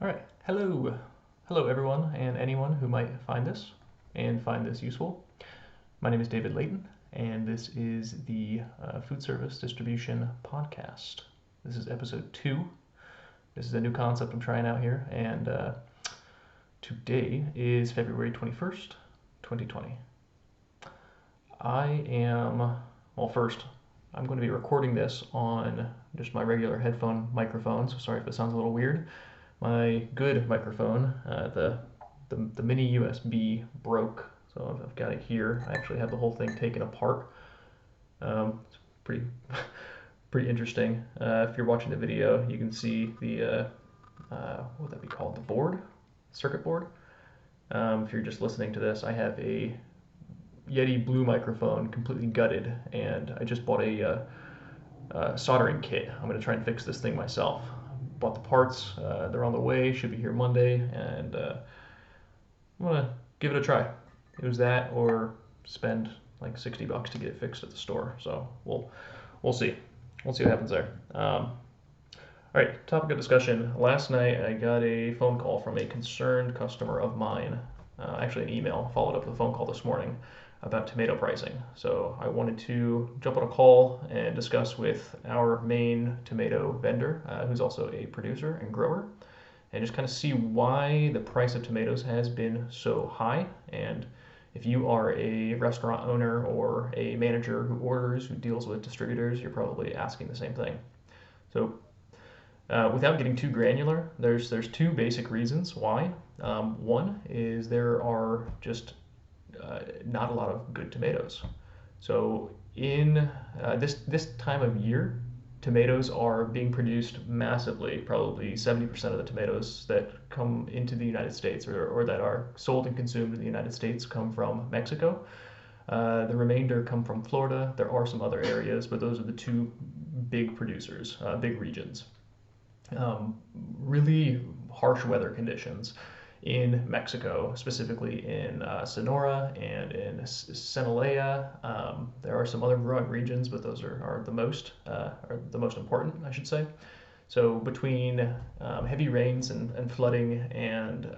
All right, hello everyone and anyone who might find this useful. My name is David Layton, and this is the Food Service Distribution Podcast. This is episode 2. This is a new concept I'm trying out here, and today is February 21st, 2020. First, I'm going to be recording this on just my regular headphone microphone, so sorry if it sounds a little weird. My good microphone, the mini USB broke, so I've got it here. I actually have the whole thing taken apart. It's pretty pretty interesting. If you're watching the video, you can see the what would that be called? The board, circuit board. If you're just listening to this, I have a Yeti Blue microphone completely gutted, and I just bought a soldering kit. I'm going to try and fix this thing myself. Bought the parts, they're on the way, should be here Monday, and I'm going to give it a try. It was that or spend like $60 to get it fixed at the store, so we'll see. We'll see what happens there. All right, topic of discussion. Last night I got a phone call from a concerned customer of mine, actually an email, followed up with a phone call this morning about tomato pricing. So I wanted to jump on a call and discuss with our main tomato vendor, who's also a producer and grower, and just kind of see why the price of tomatoes has been so high. And if you are a restaurant owner or a manager who orders, who deals with distributors, you're probably asking the same thing. So without getting too granular, there's two basic reasons why. One is there are just not a lot of good tomatoes. So in this time of year, tomatoes are being produced massively. Probably 70% of the tomatoes that come into the United States or that are sold and consumed in the United States come from Mexico. The remainder come from Florida. There are some other areas, but those are the two big producers, big regions. Really harsh weather conditions in Mexico, specifically in Sonora and in Sinaloa. There are some other growing regions, but those are the most important, I should say. So between heavy rains and flooding and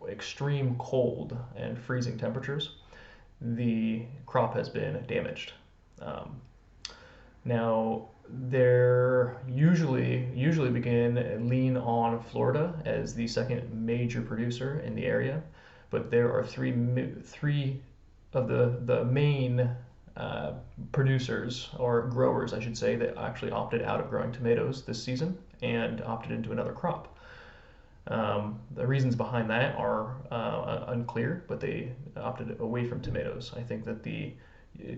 extreme cold and freezing temperatures, the crop has been damaged. Now, they're usually lean on Florida as the second major producer in the area, but there are three of the main producers, or growers I should say, that actually opted out of growing tomatoes this season and opted into another crop. The reasons behind that are unclear, but they opted away from tomatoes. I think that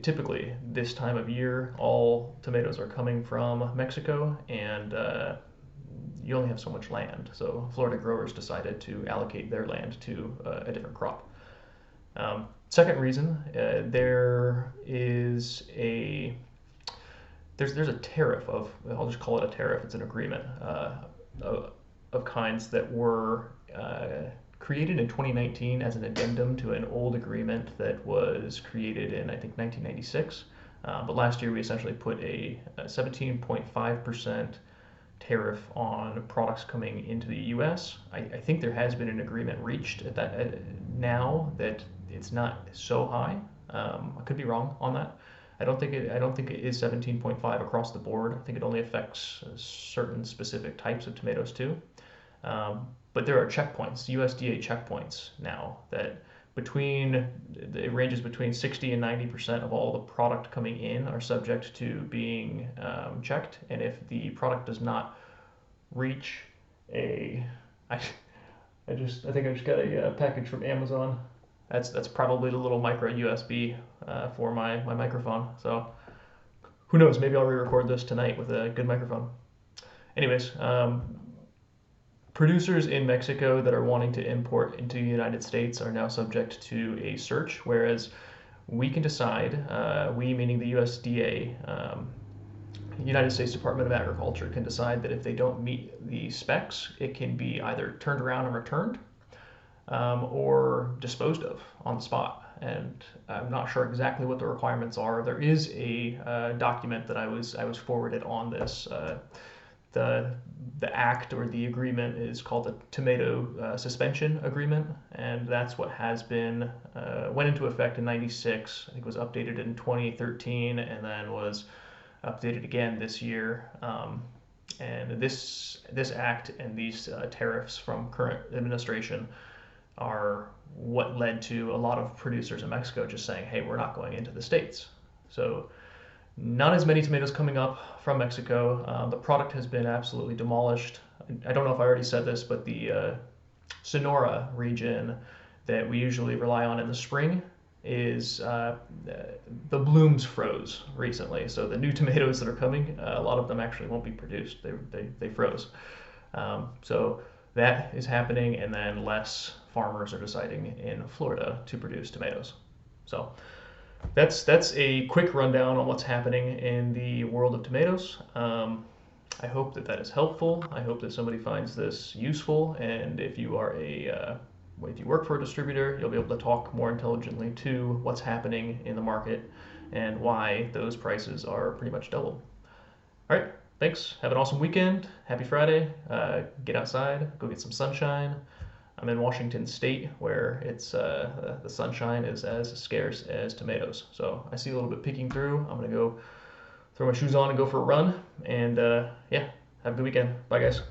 typically this time of year, all tomatoes are coming from Mexico, and you only have so much land. So Florida growers decided to allocate their land to a different crop. Second reason, there's a tariff of, I'll just call it a tariff, it's an agreement of kinds that were created in 2019 as an addendum to an old agreement that was created in, I think, 1996. But last year we essentially put a 17.5% tariff on products coming into the U.S. I think there has been an agreement reached at that now that it's not so high. I could be wrong on that. I don't think it is 17.5 across the board. I think it only affects certain specific types of tomatoes too. But there are checkpoints, USDA checkpoints now, that it ranges between 60 and 90% of all the product coming in are subject to being checked. And if the product does not reach I think I just got a package from Amazon. That's probably the little micro USB for my microphone. So who knows? Maybe I'll re-record this tonight with a good microphone. Anyways. Producers in Mexico that are wanting to import into the United States are now subject to a search, whereas we can decide, we meaning the USDA, United States Department of Agriculture, can decide that if they don't meet the specs, it can be either turned around and returned or disposed of on the spot. And I'm not sure exactly what the requirements are. There is a document that I was forwarded on this the act or the agreement is called the Tomato Suspension Agreement, and that's what has been went into effect in '96. I think it was updated in 2013, and then was updated again this year. And this act and these tariffs from current administration are what led to a lot of producers in Mexico just saying, "Hey, we're not going into the states." So not as many tomatoes coming up from Mexico. The product has been absolutely demolished. I don't know if I already said this, but the Sonora region that we usually rely on in the spring is the blooms froze recently. So the new tomatoes that are coming, a lot of them actually won't be produced. They froze. So that is happening, and then less farmers are deciding in Florida to produce tomatoes. So that's a quick rundown on what's happening in the world of tomatoes. I hope that that is helpful. I hope that somebody finds this useful, and if you are if you work for a distributor, you'll be able to talk more intelligently to what's happening in the market and why those prices are pretty much doubled. All right, thanks. Have an awesome weekend. Happy Friday. Get outside, go get some sunshine. I'm in Washington State, where it's the sunshine is as scarce as tomatoes. So I see a little bit peeking through. I'm gonna go throw my shoes on and go for a run. And yeah, have a good weekend. Bye, guys.